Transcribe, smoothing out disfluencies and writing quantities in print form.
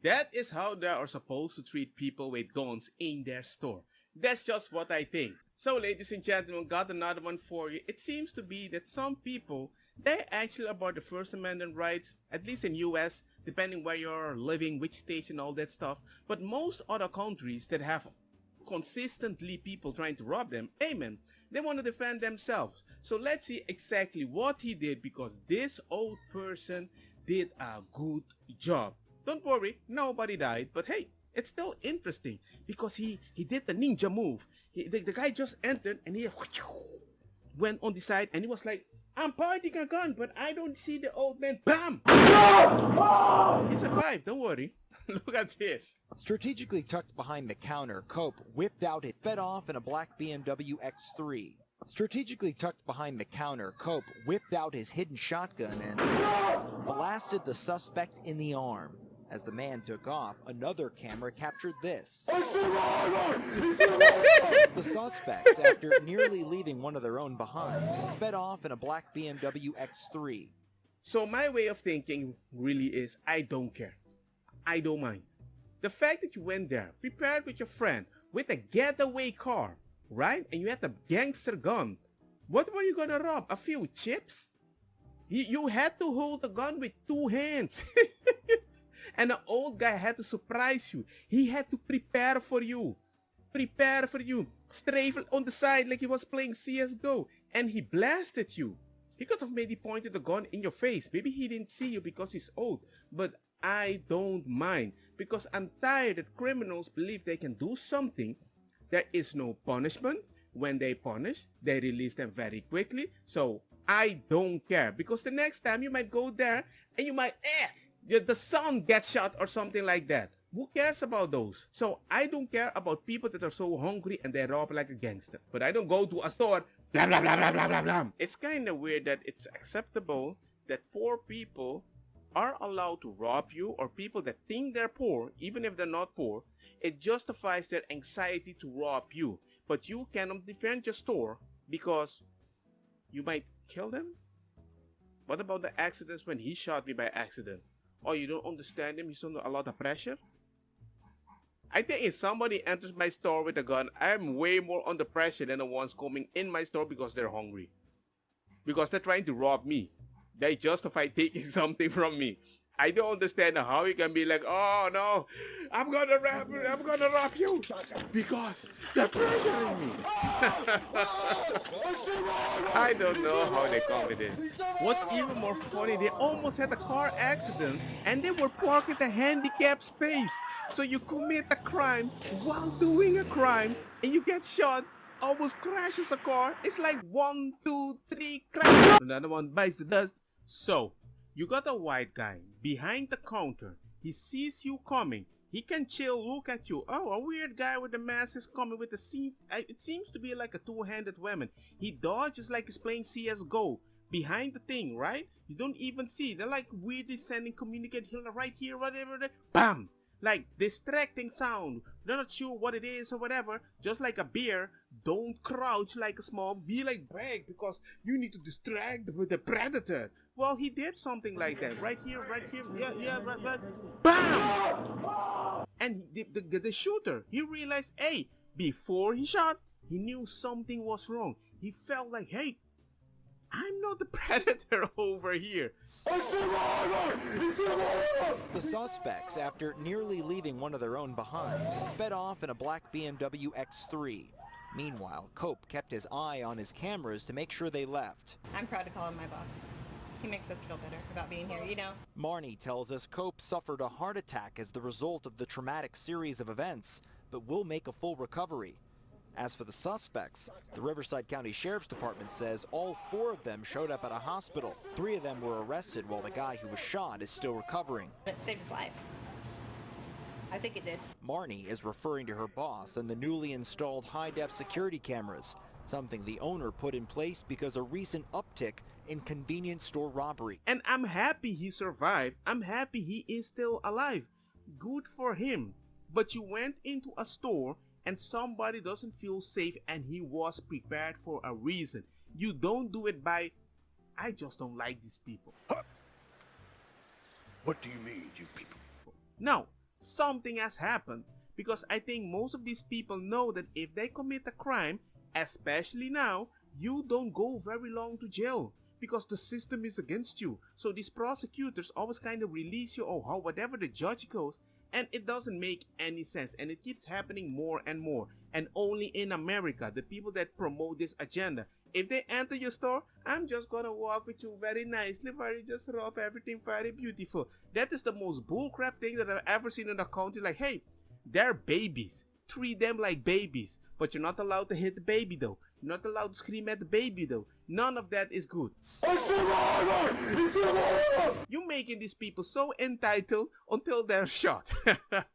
That is how they are supposed to treat people with guns in their store. That's just what I think. So ladies and gentlemen, got another one for you. It seems to be that some people, they're actually about the First Amendment rights, at least in US, depending where you're living, which state and all that stuff. But most other countries that have consistently people trying to rob them, amen, they want to defend themselves. So let's see exactly what he did, because this old person did a good job. Don't worry, nobody died, but hey, it's still interesting because he did the ninja move. The guy just entered and he went on the side and he was like, I'm pointing a gun, but I don't see the old man. Bam! He survived, don't worry. Look at this. Strategically tucked behind the counter, Cope whipped out it fed off in a black BMW X3. Strategically tucked behind the counter, Cope whipped out his hidden shotgun and blasted the suspect in the arm. As the man took off, another camera captured this. The suspects, after nearly leaving one of their own behind, sped off in a black BMW X3. So my way of thinking really is, I don't care. I don't mind. The fact that you went there, prepared with your friend, with a getaway car, right? And you had a gangster gun. What were you gonna rob? A few chips? You had to hold the gun with two hands. And the old guy had to surprise you. He had to prepare for you. Prepare for you. Strafe on the side like he was playing CSGO. And he blasted you. He could have maybe pointed the gun in your face. Maybe he didn't see you because he's old. But I don't mind. Because I'm tired that criminals believe they can do something. There is no punishment. When they punish, they release them very quickly. So I don't care. Because the next time you might go there and you might, the son gets shot or something like that. Who cares about those? So I don't care about people that are so hungry and they rob like a gangster. But I don't go to a store, blah, blah, blah, blah, blah, blah, blah. It's kind of weird that it's acceptable that poor people are allowed to rob you, or people that think they're poor, even if they're not poor. It justifies their anxiety to rob you. But you cannot defend your store because you might kill them? What about the accidents when he shot me by accident? Oh, you don't understand him? He's under a lot of pressure? I think if somebody enters my store with a gun, I'm way more under pressure than the ones coming in my store because they're hungry. Because they're trying to rob me. They justify taking something from me. I don't understand how you can be like, oh no, I'm gonna rob you because they're pressuring me. I don't know how they come with this. What's even more funny, they almost had a car accident and they were parked at a handicapped space. So you commit a crime while doing a crime and you get shot, almost crashes a car. It's like 1, 2, 3, crash. Another one bites the dust. So, you got a white guy behind the counter. He sees you coming. He can chill, look at you. Oh, a weird guy with the mask is coming with the scene. It seems to be like a two-handed weapon. He dodges like he's playing CSGO. Behind the thing, right? You don't even see. They're like weirdly sending communicate here, right here, whatever. Bam! Like distracting sound. They're not sure what it is or whatever. Just like a bear, don't crouch like a small. Be like big because you need to distract with the predator. Well, he did something like that. Right here, yeah, right. BAM! And the shooter, he realized, hey, before he shot, he knew something was wrong. He felt like, hey, I'm not the predator over here. The suspects, after nearly leaving one of their own behind, sped off in a black BMW X3. Meanwhile, Cope kept his eye on his cameras to make sure they left. I'm proud to call him my boss. He makes us feel better about being here, you know? Marnie tells us Cope suffered a heart attack as the result of the traumatic series of events, but will make a full recovery. As for the suspects, the Riverside County Sheriff's Department says all 4 of them showed up at a hospital. 3 of them were arrested while the guy who was shot is still recovering. It saved his life. I think it did. Marnie is referring to her boss and the newly installed high-def security cameras, something the owner put in place because a recent uptick in convenience store robbery. And I'm happy he survived. I'm happy he is still alive. Good for him. But you went into a store and somebody doesn't feel safe, and he was prepared for a reason. You don't do it by, I just don't like these people. What do you mean, you people? No, something has happened, because I think most of these people know that if they commit a crime, especially now, you don't go very long to jail because the system is against you. So these prosecutors always kind of release you or how whatever the judge goes, and it doesn't make any sense, and it keeps happening more and more. And only in America, the people that promote this agenda, if they enter your store, I'm just gonna walk with you very nicely, very just rob everything very beautiful. That is the most bullcrap thing that I've ever seen in a country. Like, hey, they're babies. Treat them like babies. But you're not allowed to hit the baby though. You're not allowed to scream at the baby though. None of that is good. You're making these people so entitled until they're shot.